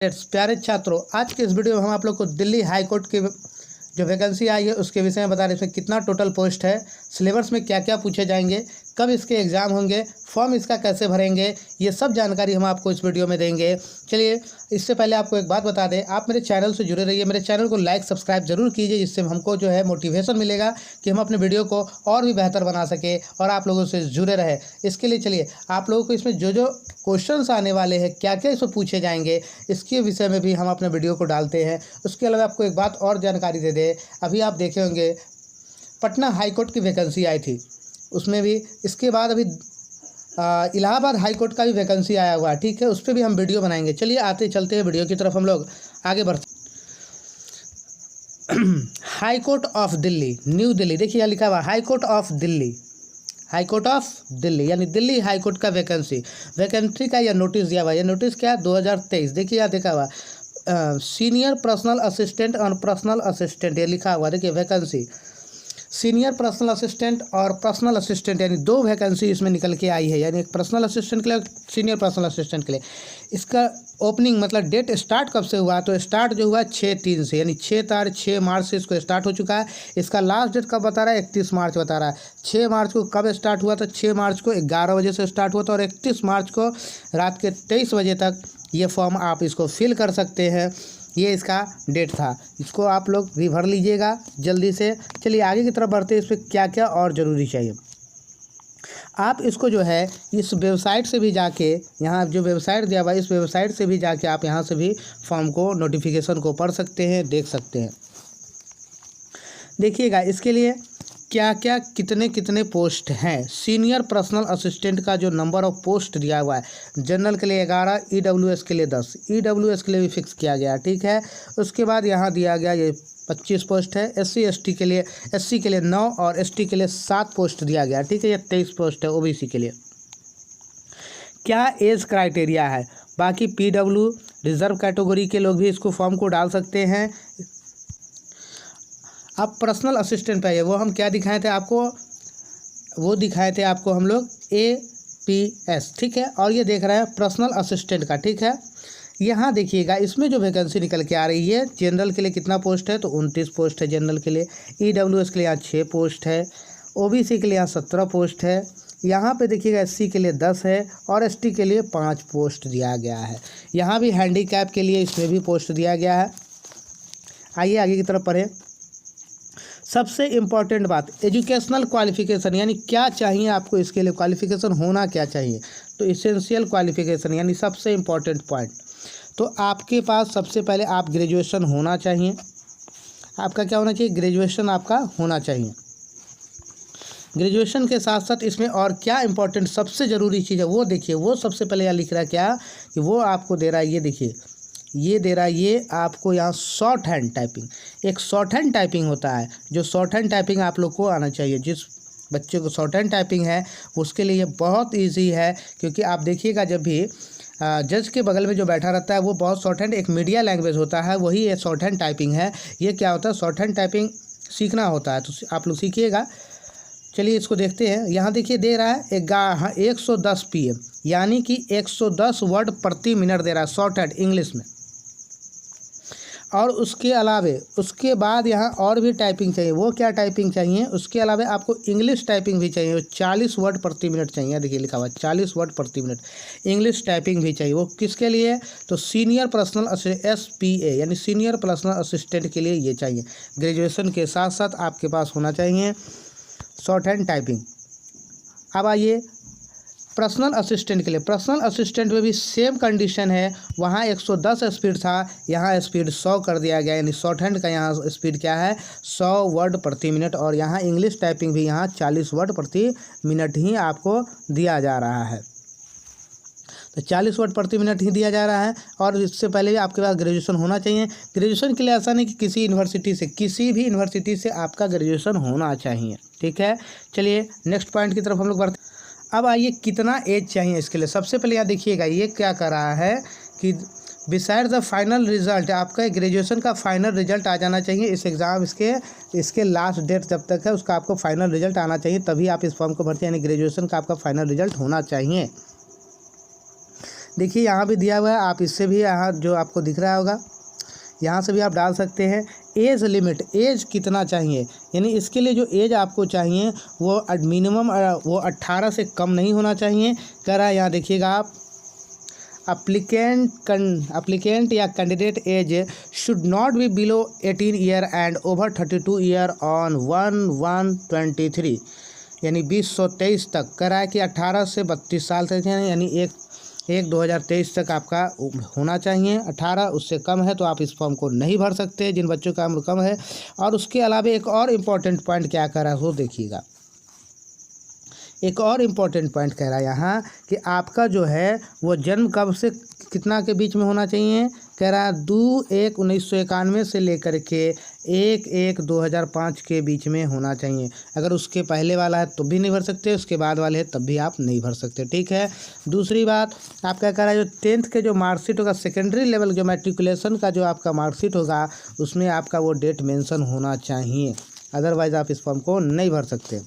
प्यारे छात्रों, आज के इस वीडियो में हम आप लोग को दिल्ली हाई कोर्ट की जो वैकेंसी आई है उसके विषय में बता रहे हैं। इसमें कितना टोटल पोस्ट है, सिलेबस में क्या क्या पूछे जाएंगे, कब इसके एग्ज़ाम होंगे, फॉर्म इसका कैसे भरेंगे, ये सब जानकारी हम आपको इस वीडियो में देंगे। चलिए, इससे पहले आपको एक बात बता दें, आप मेरे चैनल से जुड़े रहिए, मेरे चैनल को लाइक सब्सक्राइब जरूर कीजिए, जिससे हमको जो है मोटिवेशन मिलेगा कि हम अपने वीडियो को और भी बेहतर बना सके और आप लोगों से जुड़े रहे। इसके लिए चलिए, आप लोगों को इसमें जो जो क्वेश्चंस आने वाले हैं, क्या क्या इसमें पूछे जाएंगे, इसके विषय में भी हम अपने वीडियो को डालते हैं। उसके अलावा आपको एक बात और जानकारी दे दें, अभी आप देखे होंगे पटना हाई कोर्ट की वैकेंसी आई थी, उसमें भी इसके बाद अभी इलाहाबाद हाई कोर्ट का भी वैकेंसी आया हुआ है। ठीक है, उस पर भी हम वीडियो बनाएंगे। चलिए आते चलते हैं वीडियो की तरफ, हम लोग आगे बढ़ते। High court of Delhi, new Delhi, देखिए यहाँ लिखा हुआ high court of Delhi, high court of Delhi यानी दिल्ली हाई कोर्ट का वैकेंसी का यह नोटिस दिया हुआ है। यह नोटिस क्या है, 2023। देखिए यहाँ देखा हुआ सीनियर पर्सनल असिस्टेंट और पर्सनल असिस्टेंट, ये लिखा हुआ देखिए वैकेंसी सीनियर पर्सनल असिस्टेंट और पर्सनल असिस्टेंट, यानी दो वैकेंसी इसमें निकल के आई है, यानी एक पर्सनल असिस्टेंट के लिए, सीनियर पर्सनल असिस्टेंट के लिए। इसका ओपनिंग मतलब डेट स्टार्ट कब से हुआ, तो स्टार्ट जो हुआ 6/3 से, यानी 6 मार्च से इसको स्टार्ट हो चुका है। इसका लास्ट डेट कब बता रहा है, 31 मार्च बता रहा है। 6 मार्च को कब स्टार्ट हुआ था, 6 मार्च को 11 बजे से स्टार्ट हुआ था और 31 मार्च को रात के 23 बजे तक ये फॉर्म आप इसको फिल कर सकते हैं। ये इसका डेट था, इसको आप लोग भी भर लीजिएगा जल्दी से। चलिए आगे की तरफ बढ़ते हैं, इस पर क्या क्या और ज़रूरी चाहिए। आप इसको जो है इस वेबसाइट से भी जाके, यहाँ जो वेबसाइट दिया हुआ है इस वेबसाइट से भी जाके आप यहाँ से भी फॉर्म को, नोटिफिकेशन को पढ़ सकते हैं, देख सकते हैं। देखिएगा इसके लिए क्या क्या कितने कितने पोस्ट हैं। सीनियर पर्सनल असिस्टेंट का जो नंबर ऑफ पोस्ट दिया हुआ है, जनरल के लिए 11, EWS के लिए 10, EWS के लिए भी फिक्स किया गया, ठीक है। उसके बाद यहाँ दिया गया ये 25 पोस्ट है। SC के लिए 9 और ST के लिए 7 पोस्ट दिया गया, ठीक है। ये 23 पोस्ट है OBC के लिए। क्या एज क्राइटेरिया है, बाकी PW रिजर्व कैटेगरी के लोग भी इसको फॉर्म को डाल सकते हैं। आप पर्सनल असिस्टेंट पे आइए, वो हम क्या दिखाए थे आपको, वो दिखाए थे आपको हम लोग APS, ठीक है। और ये देख रहे हैं पर्सनल असिस्टेंट का, ठीक है। यहाँ देखिएगा इसमें जो वैकेंसी निकल के आ रही है, जनरल के लिए कितना पोस्ट है, तो 29 पोस्ट है जनरल के लिए। EWS के लिए यहाँ 6 पोस्ट है। OBC के लिए यहाँ 17 पोस्ट है। यहाँ पे देखिएगा SC के लिए 10 है और ST के लिए 5 पोस्ट दिया गया है। यहाँ भी हैंडीकैप के लिए इसमें भी पोस्ट दिया गया है। आइए आगे की तरफ पढ़ें। सबसे इम्पॉर्टेंट बात, एजुकेशनल क्वालिफिकेशन, यानी क्या चाहिए आपको, इसके लिए क्वालिफिकेशन होना क्या चाहिए, तो इसेंशियल क्वालिफिकेशन यानी सबसे इम्पॉर्टेंट पॉइंट। तो आपके पास सबसे पहले आप ग्रेजुएशन होना चाहिए। आपका क्या होना चाहिए, ग्रेजुएशन आपका होना चाहिए। ग्रेजुएशन के साथ साथ इसमें और क्या इंपॉर्टेंट सबसे ज़रूरी चीज़ है वो देखिए, वो सबसे पहले यहाँ लिख रहा है क्या कि वो आपको दे रहा है, ये देखिए ये दे रहा है, ये आपको यहाँ शॉर्ट हैंड टाइपिंग, एक शॉर्ट हैंड टाइपिंग होता है, जो शॉर्ट हैंड टाइपिंग आप लोग को आना चाहिए। जिस बच्चे को शॉर्ट हैंड टाइपिंग है उसके लिए ये बहुत इजी है, क्योंकि आप देखिएगा जब भी जज के बगल में जो बैठा रहता है वो बहुत शॉर्ट हैंड, एक मीडिया लैंग्वेज होता है, वही ये शॉर्ट हैंड टाइपिंग है। ये क्या होता है, शॉर्ट हैंड टाइपिंग सीखना होता है, तो आप लोग सीखिएगा। चलिए इसको देखते हैं। यहाँ देखिए दे रहा है 110 PM, यानी कि 110 वर्ड प्रति मिनट दे रहा है शॉर्ट हैंड इंग्लिश में। और उसके अलावे उसके बाद यहाँ और भी टाइपिंग चाहिए। वो क्या टाइपिंग चाहिए, उसके अलावा आपको इंग्लिश टाइपिंग भी चाहिए, 40 वर्ड प्रति मिनट चाहिए। देखिए लिखा हुआ 40 वर्ड प्रति मिनट इंग्लिश टाइपिंग भी चाहिए। वो किसके लिए, तो सीनियर पर्सनल SPA यानी सीनियर पर्सनल असिस्टेंट के लिए ये चाहिए। ग्रेजुएशन के साथ साथ आपके पास होना चाहिए शॉर्ट हैंड टाइपिंग। अब आइए पर्सनल असिस्टेंट के लिए। पर्सनल असिस्टेंट में भी सेम कंडीशन है, वहाँ 110 स्पीड था, यहाँ स्पीड 100 कर दिया गया, यानी शॉर्ट हैंड का यहाँ स्पीड क्या है, 100 वर्ड प्रति मिनट। और यहाँ इंग्लिश टाइपिंग भी यहाँ 40 वर्ड प्रति मिनट ही आपको दिया जा रहा है, तो 40 वर्ड प्रति मिनट ही दिया जा रहा है। और इससे पहले आपके पास ग्रेजुएशन होना चाहिए। ग्रेजुएशन के लिए ऐसा नहीं कि किसी यूनिवर्सिटी से, किसी भी यूनिवर्सिटी से आपका ग्रेजुएशन होना चाहिए, ठीक है। चलिए नेक्स्ट पॉइंट की तरफ हम लोग बढ़ते। अब आइए कितना एज चाहिए इसके लिए। सबसे पहले यहाँ देखिएगा ये क्या कर रहा है कि बिसाइड द फाइनल रिजल्ट, आपका ग्रेजुएशन का फाइनल रिजल्ट आ जाना चाहिए। इस एग्ज़ाम इसके लास्ट डेट जब तक है उसका आपको फाइनल रिजल्ट आना चाहिए, तभी आप इस फॉर्म को भरते हैं, यानी ग्रेजुएशन का आपका फाइनल रिजल्ट होना चाहिए। देखिए यहाँ भी दिया हुआ है, आप इससे भी यहाँ जो आपको दिख रहा होगा यहाँ से भी आप डाल सकते हैं। एज लिमिट, एज कितना चाहिए, यानी इसके लिए जो एज आपको चाहिए वो मिनिमम वो 18 से कम नहीं होना चाहिए। कह रहा है यहाँ देखिएगा आप, applicant या candidate age should not be below 18 year and over 32 year on 1/1/23, यानी 2023 तक। कह रहा है कि 18 से 32 साल तक, यानी 1/1/2023 तक आपका होना चाहिए। 18 उससे कम है तो आप इस फॉर्म को नहीं भर सकते, जिन बच्चों का उम्र कम है। और उसके अलावा एक और इम्पॉर्टेंट पॉइंट क्या कह रहा है वो देखिएगा, एक और इम्पॉर्टेंट पॉइंट कह रहा है यहाँ कि आपका जो है वो जन्म कब से कितना के बीच में होना चाहिए। कह रहा है 2/1/1991 से लेकर के 1/1/2005 के बीच में होना चाहिए। अगर उसके पहले वाला है तो भी नहीं भर सकते, उसके बाद वाले है तब भी आप नहीं भर सकते, ठीक है। दूसरी बात आप क्या कह रहा है, जो 10th के जो मार्कशीट होगा, सेकेंडरी लेवल जो मैट्रिकुलेशन का जो आपका मार्कशीट होगा उसमें आपका वो डेट मेंशन होना चाहिए, अदरवाइज़ आप इस फॉर्म को नहीं भर सकते,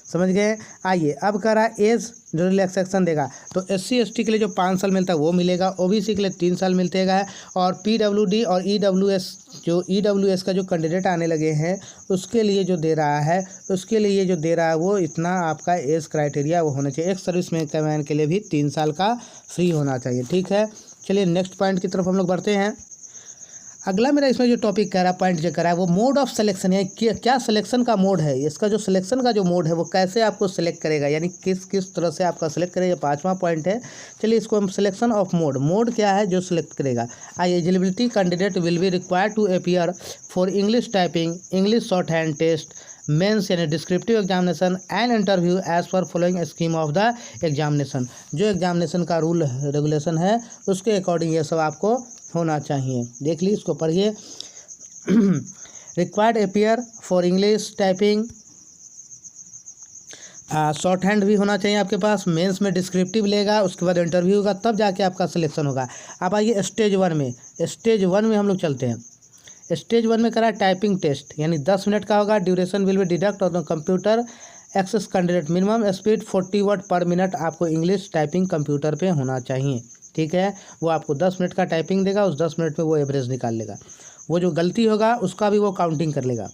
समझ गए। आइए अब कह रहा है एज जो रिलैक्सेशन देगा, तो SC ST के लिए जो 5 साल मिलता है वो मिलेगा, OBC के लिए 3 साल मिलतेगा, और PWD और EWS का जो कैंडिडेट आने लगे हैं उसके लिए जो दे रहा है, उसके लिए जो दे रहा है वो इतना आपका एज क्राइटेरिया वो होना चाहिए। एक सर्विस मैन के लिए भी 3 साल का फ्री होना चाहिए, ठीक है। चलिए नेक्स्ट पॉइंट की तरफ हम लोग बढ़ते हैं। अगला मेरा इसमें जो टॉपिक कह रहा है, पॉइंट जो कह रहा है वो मोड ऑफ सिलेक्शन है, क्या सिलेक्शन का मोड है, इसका जो सिलेक्शन का जो मोड है वो कैसे आपको सिलेक्ट करेगा, यानी किस तरह से आपका सिलेक्ट करेगा, 5वां पॉइंट है। चलिए इसको हम सिलेक्शन ऑफ मोड क्या है जो सिलेक्ट करेगा। Eligibility candidate will be required to appear for English typing, English shorthand test, mains यानी descriptive examination and interview as per following scheme of the examination. जो एग्जामिनेशन का rule regulation है उसके according ये सब आपको होना चाहिए। देख लीजिए, इसको पढ़िए। Required appear for English typing, short hand भी होना चाहिए आपके पास, मेंस में डिस्क्रिप्टिव लेगा, उसके बाद इंटरव्यू होगा, तब जाके आपका सिलेक्शन होगा। अब आइए स्टेज 1 में, स्टेज 1 में हम लोग चलते हैं। स्टेज 1 में करा टाइपिंग टेस्ट, यानी 10 मिनट का होगा। Duration will be deduct on computer access candidate, minimum speed 40 word per minute आपको इंग्लिश टाइपिंग कंप्यूटर पे होना चाहिए, ठीक है। वो आपको 10 मिनट का टाइपिंग देगा, उस 10 मिनट में वो एवरेज निकाल लेगा, वो जो गलती होगा उसका भी वो काउंटिंग कर लेगा।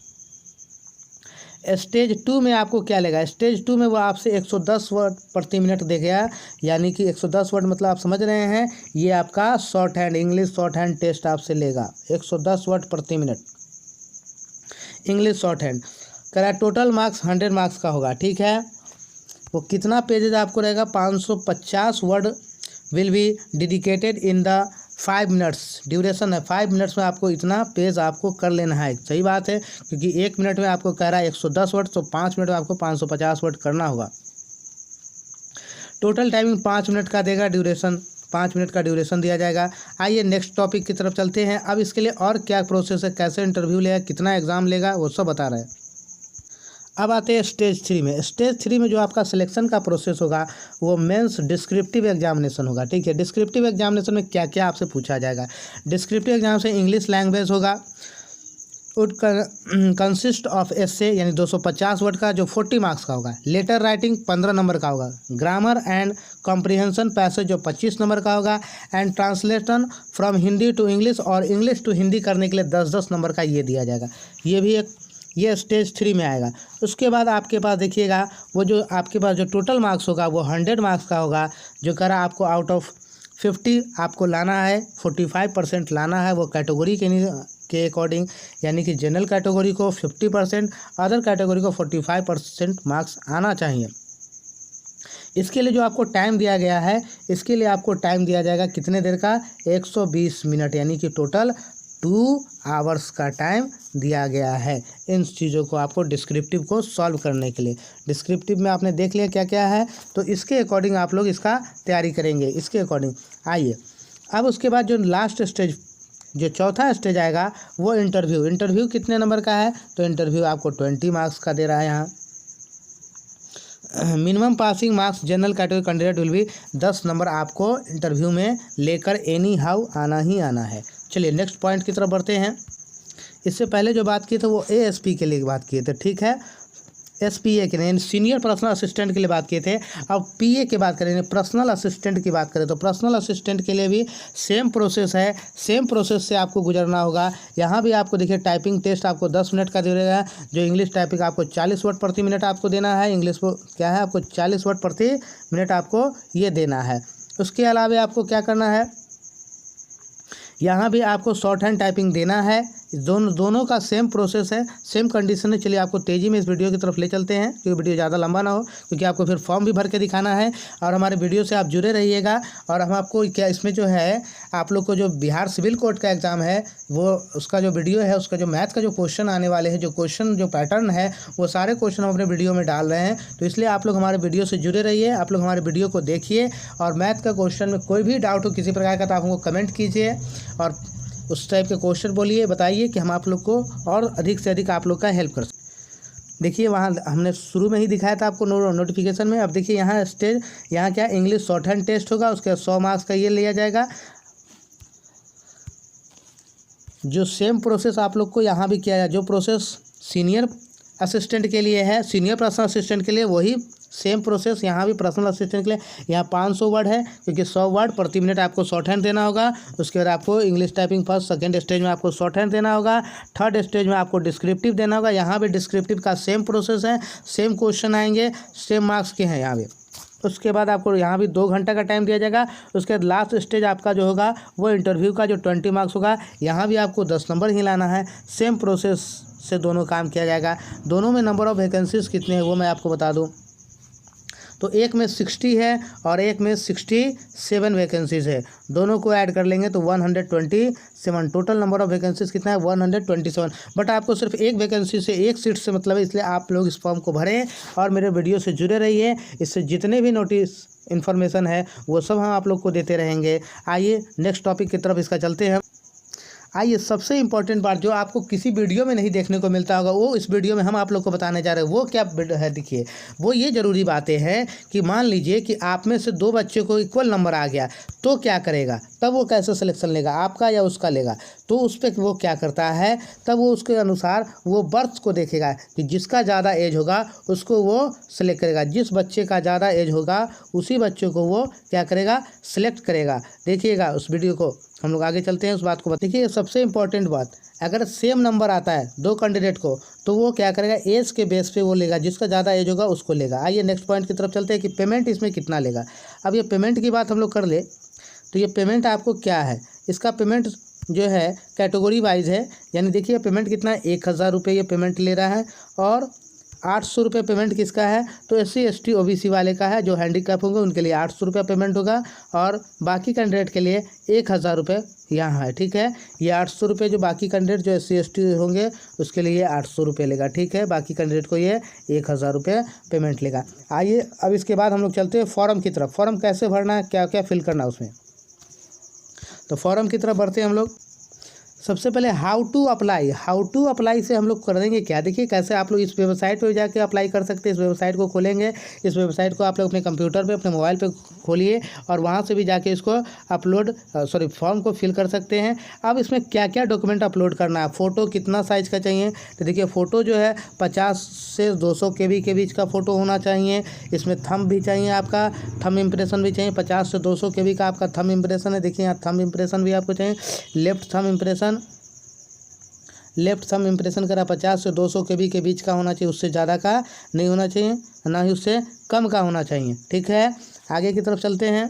स्टेज 2 में आपको क्या लेगा, स्टेज 2 में वो आपसे 110 वर्ड प्रति मिनट देगा, यानी कि 110 वर्ड मतलब आप समझ रहे हैं, ये आपका shorthand English shorthand test आपसे लेगा 110 वर्ड प्रति मिनट इंग्लिश शॉर्ट हैंड। करा टोटल मार्क्स 100 मार्क्स का होगा, ठीक है। वो कितना पेजेज आपको रहेगा, 550 word will be dedicated in the 5 minutes, duration है 5 मिनट्स में आपको इतना पेज आपको कर लेना है। सही बात है, क्योंकि 1 मिनट में आपको कह रहा है 110 वर्ड, तो 5 मिनट में आपको 550 वर्ड करना होगा। टोटल टाइमिंग 5 मिनट का देगा, ड्यूरेशन 5 मिनट का ड्यूरेशन दिया जाएगा। आइए नेक्स्ट टॉपिक की तरफ चलते हैं। अब इसके लिए और क्या प्रोसेस है, कैसे इंटरव्यू लेगा, कितना एग्जाम लेगा, वो सब बता रहे हैं। अब आते हैं स्टेज 3 में। स्टेज 3 में जो आपका सिलेक्शन का प्रोसेस होगा वो मेंस डिस्क्रिप्टिव एग्जामिनेशन होगा, ठीक है। डिस्क्रिप्टिव एग्जामिनेशन में क्या क्या आपसे पूछा जाएगा। डिस्क्रिप्टिव एग्जामिनेशन इंग्लिश लैंग्वेज होगा, वुड कंसिस्ट ऑफ एसे यानी 250 वर्ड का जो 40 मार्क्स का होगा। लेटर राइटिंग 15 नंबर का होगा। ग्रामर एंड कॉम्प्रिहेंशन पैसेज जो 25 नंबर का होगा। And translation from Hindi to English और इंग्लिश टू हिंदी करने के लिए 10-10 नंबर का ये दिया जाएगा। ये भी ये स्टेज 3 में आएगा। उसके बाद आपके पास देखिएगा वो जो आपके पास जो टोटल मार्क्स होगा वो 100 मार्क्स का होगा, जो करा आपको आउट ऑफ 50 आपको लाना है, 45% लाना है वो कैटेगरी के अकॉर्डिंग, यानी कि जनरल कैटेगरी को 50%, अदर कैटेगरी को 45% मार्क्स आना चाहिए। इसके लिए जो आपको टाइम दिया गया है, इसके लिए आपको टाइम दिया जाएगा कितने देर का, 120 मिनट, यानी कि टोटल 2 आवर्स का टाइम दिया गया है इन चीज़ों को आपको डिस्क्रिप्टिव को सॉल्व करने के लिए। डिस्क्रिप्टिव में आपने देख लिया क्या क्या है, तो इसके अकॉर्डिंग आप लोग इसका तैयारी करेंगे, इसके अकॉर्डिंग। आइए अब उसके बाद जो लास्ट स्टेज, जो चौथा स्टेज आएगा वो इंटरव्यू। इंटरव्यू कितने नंबर का है, तो इंटरव्यू आपको 20 मार्क्स का दे रहा है यहाँ। Minimum passing marks general category candidate will भी 10 नंबर आपको इंटरव्यू में लेकर एनी हाउ आना ही आना है। चलिए नेक्स्ट पॉइंट की तरफ बढ़ते हैं। इससे पहले जो बात की थी वो ASP के लिए बात किए थे, ठीक है। SPA के लिए सीनियर पर्सनल असिस्टेंट के लिए बात किए थे। अब PA की बात करें, पर्सनल असिस्टेंट की बात करें तो पर्सनल असिस्टेंट के लिए भी सेम प्रोसेस है, सेम प्रोसेस से आपको गुजरना होगा। यहाँ भी आपको देखिए टाइपिंग टेस्ट आपको 10 मिनट का दे देगा, जो इंग्लिश टाइपिंग आपको 40 वर्ड प्रति मिनट आपको देना है। इंग्लिश को क्या है, आपको 40 वर्ड प्रति मिनट आपको ये देना है। उसके अलावा आपको क्या करना है, यहाँ भी आपको शॉर्ट हैंड टाइपिंग देना है। दोनों का सेम प्रोसेस है, सेम कंडीशन है। चलिए आपको तेज़ी में इस वीडियो की तरफ ले चलते हैं, क्योंकि वीडियो ज़्यादा लंबा ना हो, क्योंकि आपको फिर फॉर्म भी भर के दिखाना है। और हमारे वीडियो से आप जुड़े रहिएगा। और हम आपको क्या इसमें जो है आप लोग को जो बिहार सिविल कोर्ट का एग्ज़ाम है वो उसका जो वीडियो है, उसका जो मैथ का जो क्वेश्चन आने वाले हैं, जो क्वेश्चन जो पैटर्न है, वो सारे क्वेश्चन हम अपने वीडियो में डाल रहे हैं। तो इसलिए आप लोग हमारे वीडियो से जुड़े रहिए, आप लोग हमारे वीडियो को देखिए। और मैथ का क्वेश्चन में कोई भी डाउट हो किसी प्रकार का तो आप हमको कमेंट कीजिए और उस टाइप के क्वेश्चन बोलिए, बताइए कि हम आप लोग को और अधिक से अधिक आप लोग का हेल्प कर सकें। देखिए वहाँ हमने शुरू में ही दिखाया था आपको नोटिफिकेशन में। अब देखिए यहाँ स्टेज, यहाँ क्या इंग्लिश शॉर्ट हैंड टेस्ट होगा, उसके 100 मार्क्स का ये लिया जाएगा। जो सेम प्रोसेस आप लोग को यहाँ भी किया जाए, जो प्रोसेस सीनियर असिस्टेंट के लिए है, सीनियर पर्सनल असिस्टेंट के लिए, वही सेम प्रोसेस यहाँ भी पर्सनल असिस्टेंट के लिए। यहाँ 500 वर्ड है, क्योंकि 100 वर्ड प्रति मिनट आपको शॉर्ट हैंड देना होगा। उसके बाद आपको English typing first second stage में आपको शॉर्ट हैंड देना होगा, थर्ड स्टेज में आपको डिस्क्रिप्टिव देना होगा। यहाँ भी डिस्क्रिप्टिव का सेम प्रोसेस है, सेम क्वेश्चन आएंगे, सेम मार्क्स के हैं यहाँ भी। उसके बाद आपको यहाँ भी 2 घंटा का टाइम दिया जाएगा। उसके बाद लास्ट स्टेज आपका जो होगा वो इंटरव्यू का जो 20 मार्क्स होगा, यहाँ भी आपको 10 नंबर ही लाना है। सेम प्रोसेस से दोनों काम किया जाएगा। दोनों में नंबर ऑफ़ वैकेंसीज कितने हैं वो मैं आपको बता दूँ। तो एक में 60 है और एक में 67 वैकेंसीज़ है। दोनों को ऐड कर लेंगे तो 127। टोटल नंबर ऑफ़ वैकेंसीज कितना है, 127। बट आपको सिर्फ एक वैकेंसी से, एक सीट से मतलब है, इसलिए आप लोग इस फॉर्म को भरें और मेरे वीडियो से जुड़े रहिए। इससे जितने भी नोटिस इन्फॉर्मेशन है वो सब हम आप लोग को देते रहेंगे। आइए नेक्स्ट टॉपिक की तरफ इसका चलते हैं। आइए सबसे इम्पॉर्टेंट बात जो आपको किसी वीडियो में नहीं देखने को मिलता होगा, वो इस वीडियो में हम आप लोग को बताने जा रहे हैं। वो क्या है देखिए, वो ये ज़रूरी बातें हैं कि मान लीजिए कि आप में से 2 बच्चे को इक्वल नंबर आ गया तो क्या करेगा, तब वो कैसे सिलेक्शन लेगा, आपका या उसका लेगा। तो उस पर वो क्या करता है, तब वो उसके अनुसार वो बर्थ को देखेगा कि जिसका ज़्यादा एज होगा उसको वो सिलेक्ट करेगा। जिस बच्चे का ज़्यादा एज होगा उसी बच्चे को वो क्या करेगा, सिलेक्ट करेगा। देखिएगा उस वीडियो को, हम लोग आगे चलते हैं उस बात को। देखिए सबसे इम्पोर्टेंट बात, अगर सेम नंबर आता है 2 कैंडिडेट को तो वो क्या करेगा, एज के बेस पे वो लेगा, जिसका ज़्यादा एज होगा उसको लेगा। आइए नेक्स्ट पॉइंट की तरफ चलते हैं कि पेमेंट इसमें कितना लेगा। अब ये पेमेंट की बात हम लोग कर ले तो ये पेमेंट आपको क्या है, इसका पेमेंट जो है कैटेगरी वाइज है। यानी देखिए पेमेंट कितना है, 1000 रुपये ये पेमेंट ले रहा है। और 800 रुपये पेमेंट किसका है, तो SC ST OBC वाले का है। जो हैंडीकैप होंगे उनके लिए 800 रुपया पेमेंट होगा और बाकी कैंडिडेट के लिए 1000 रुपये यहाँ है। ठीक है, ये 800 रुपये जो बाकी कैंडिडेट जो SC ST होंगे उसके लिए 800 रुपये लेगा। ठीक है, बाकी कैंडिडेट को ये 1000 रुपये पेमेंट लेगा। आइए अब इसके बाद हम लोग चलते हैं फॉर्म की तरफ। फॉर्म कैसे भरना है, क्या क्या फिल करना है उसमें, तो फॉर्म की तरफ बढ़ते हैं हम लोग। सबसे पहले हाउ टू अप्लाई से हम लोग कर देंगे क्या, देखिए कैसे आप लोग इस वेबसाइट पर जाके अप्लाई कर सकते हैं। इस वेबसाइट को खोलेंगे, इस वेबसाइट को आप लोग अपने कंप्यूटर पे, अपने मोबाइल पे खोलिए और वहाँ से भी जाके इसको फॉर्म को फिल कर सकते हैं। अब इसमें क्या क्या डॉक्यूमेंट अपलोड करना है, फ़ोटो कितना साइज़ का चाहिए, तो देखिए फ़ोटो जो है 50 से 200 KB के बीच का फ़ोटो होना चाहिए। इसमें थंब भी चाहिए, आपका थंब इम्प्रेशन भी चाहिए। 50 से 200 KB का आपका थंब इम्प्रेशन है, देखिए यहाँ थंब इम्प्रेशन भी आपको चाहिए। लेफ्ट थंब इम्प्रेशन करा 50 से 200 KB के बीच का होना चाहिए, उससे ज़्यादा का नहीं होना चाहिए, ना ही उससे कम का होना चाहिए। ठीक है, आगे की तरफ चलते हैं।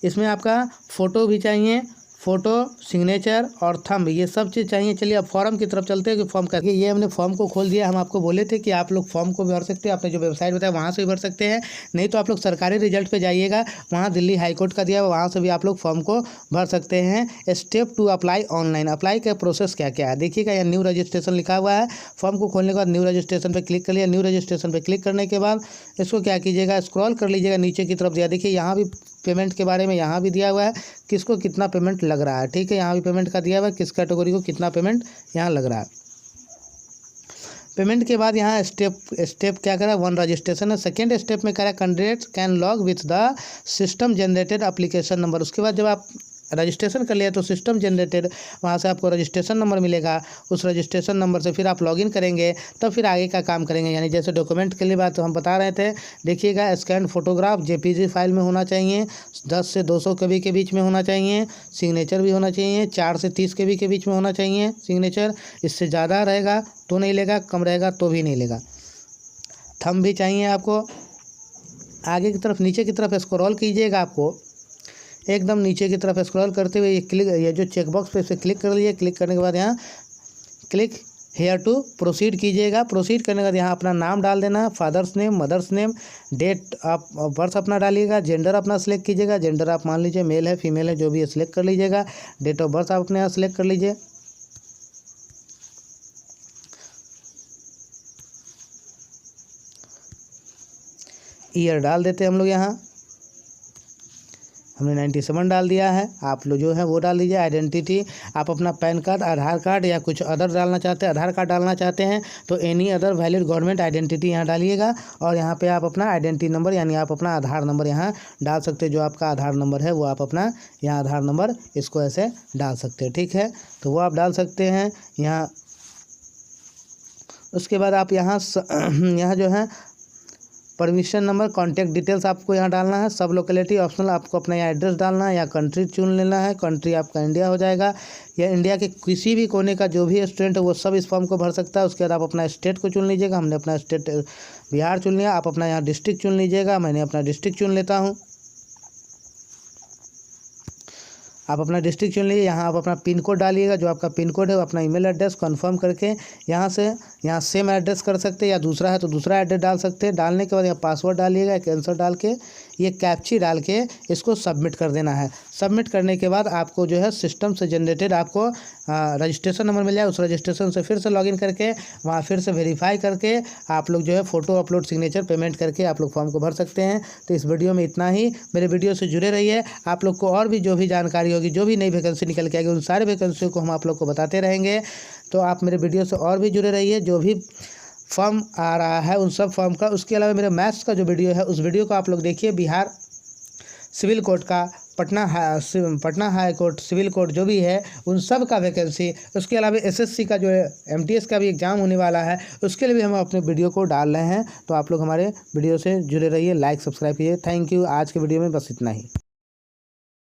इसमें आपका फ़ोटो भी चाहिए, फ़ोटो, सिग्नेचर और थंब, ये सब चीज़ चाहिए। चलिए अब फॉर्म की तरफ चलते हैं कि फॉर्म करके ये हमने फॉर्म को खोल दिया। हम आपको बोले थे कि आप लोग फॉर्म को भी भर सकते हैं, आपने जो वेबसाइट बताया वहाँ से भी भर सकते हैं, नहीं तो आप लोग सरकारी रिजल्ट पे जाइएगा, वहाँ दिल्ली हाई कोर्ट का दिया हुआ, वहाँ से भी आप लोग फॉर्म को भर सकते हैं। स्टेप 2 अप्लाई ऑनलाइन, अप्लाई का प्रोसेस क्या क्या है देखिएगा। यहाँ न्यू रजिस्ट्रेशन लिखा हुआ है। फॉर्म को खोलने के बाद न्यू रजिस्ट्रेशन पर क्लिक कर लिया। न्यू रजिस्ट्रेशन पर क्लिक करने के बाद इसको क्या कीजिएगा, स्क्रॉल कर लीजिएगा नीचे की तरफ दिया, देखिए यहाँ भी पेमेंट के बारे में यहाँ भी दिया हुआ है, किसको कितना पेमेंट लग रहा है। ठीक है, यहाँ भी पेमेंट का दिया हुआ है, किस कैटेगरी को कितना पेमेंट यहाँ लग रहा है। पेमेंट के बाद यहाँ स्टेप क्या करा, 1 रजिस्ट्रेशन है। सेकेंड स्टेप में करा candidate can log with the system generated application number. उसके बाद जब आप रजिस्ट्रेशन कर लिया तो सिस्टम जनरेटेड, वहाँ से आपको रजिस्ट्रेशन नंबर मिलेगा। उस रजिस्ट्रेशन नंबर से फिर आप लॉगिन करेंगे, तब फिर आगे का काम करेंगे। यानी जैसे डॉक्यूमेंट के लिए बात तो हम बता रहे थे, देखिएगा स्कैन फोटोग्राफ जेपीजी फाइल में होना चाहिए, 10 से 200 KB के बीच में होना चाहिए, सिग्नेचर भी होना चाहिए, 4 से 30 KB के बीच में होना चाहिए सिग्नेचर। इससे ज़्यादा रहेगा तो नहीं लेगा, कम रहेगा तो भी नहीं लेगा। थंब भी चाहिए आपको। आगे की तरफ नीचे की तरफ स्क्रॉल कीजिएगा, आपको एकदम नीचे की तरफ स्क्रॉल करते हुए ये जो चेकबॉक्स पे इसे क्लिक कर लीजिए। क्लिक करने के बाद यहाँ क्लिक हेयर टू प्रोसीड कीजिएगा। प्रोसीड करने के बाद यहाँ अपना नाम डाल देना, father's name, mother's name, date of birth अपना डालिएगा, जेंडर अपना सेलेक्ट कीजिएगा। जेंडर आप मान लीजिए मेल है फीमेल है जो भी है सिलेक्ट कर लीजिएगा। डेट ऑफ बर्थ आप अपने यहाँ सेलेक्ट कर लीजिए। ईयर डाल देते हैं हम लोग, यहाँ हमने 97 डाल दिया है। आप लोग जो है वो डाल दीजिए। आइडेंटिटी आप अपना पैन कार्ड, आधार कार्ड या कुछ अदर डालना चाहते हैं, आधार कार्ड डालना चाहते हैं तो any other valid government identity यहाँ डालिएगा। और यहाँ पे आप अपना आइडेंटिटी नंबर यानी आप अपना आधार नंबर यहाँ डाल सकते हैं। जो आपका आधार नंबर है वो आप अपना यहाँ आधार नंबर इसको ऐसे डाल सकते हैं, ठीक है। तो वो आप डाल सकते हैं यहाँ। उसके बाद आप यहाँ जो है परमिशन नंबर, कॉन्टैक्ट डिटेल्स आपको यहाँ डालना है। सब लोकेलिटी ऑप्शनल, आपको अपना यहाँ एड्रेस डालना है या कंट्री चुन लेना है। कंट्री आपका इंडिया हो जाएगा या इंडिया के किसी भी कोने का जो भी स्टूडेंट है वो सब इस फॉर्म को भर सकता है। उसके बाद आप अपना स्टेट को चुन लीजिएगा। हमने अपना स्टेट बिहार चुन लिया। आप अपना यहाँ डिस्ट्रिक्ट चुन लीजिएगा। मैंने अपना डिस्ट्रिक्ट चुन लेता हूँ। आप अपना डिस्ट्रिक्ट चुन लीजिए। यहाँ आप अपना पिन कोड डालिएगा, जो आपका पिन कोड है वो अपना ईमेल एड्रेस कंफर्म करके यहाँ सेम एड्रेस कर सकते हैं या दूसरा है तो दूसरा एड्रेस डाल सकते हैं। डालने के बाद यहाँ पासवर्ड डालिएगा, एक आंसर डाल के ये कैप्ची डाल के इसको सबमिट कर देना है। सबमिट करने के बाद आपको जो है सिस्टम से जनरेटेड आपको रजिस्ट्रेशन नंबर मिल जाएगा। उस रजिस्ट्रेशन से फिर से लॉगिन करके वहाँ फिर से वेरीफाई करके आप लोग जो है फ़ोटो अपलोड, सिग्नेचर, पेमेंट करके आप लोग फॉर्म को भर सकते हैं। तो इस वीडियो में इतना ही। मेरे वीडियो से जुड़े रहिए। आप लोग को और भी जो भी जानकारी होगी, जो भी नई वैकेंसी निकल के आएगी, उन सारे वैकेंसियों को हम आप लोग को बताते रहेंगे। तो आप मेरे वीडियो से और भी जुड़े रहिए। जो भी फॉर्म आ रहा है उन सब फॉर्म का, उसके अलावा मेरे मैथ्स का जो वीडियो है उस वीडियो को आप लोग देखिए। बिहार सिविल कोर्ट का, Patna high court civil court जो भी है उन सब का वैकेंसी, उसके अलावा एसएससी का जो है एमटीएस का भी एग्ज़ाम होने वाला है, उसके लिए भी हम अपने वीडियो को डाल रहे हैं। तो आप लोग हमारे वीडियो से जुड़े रहिए, लाइक सब्सक्राइब कीजिए। Thank you. आज के वीडियो में बस इतना ही।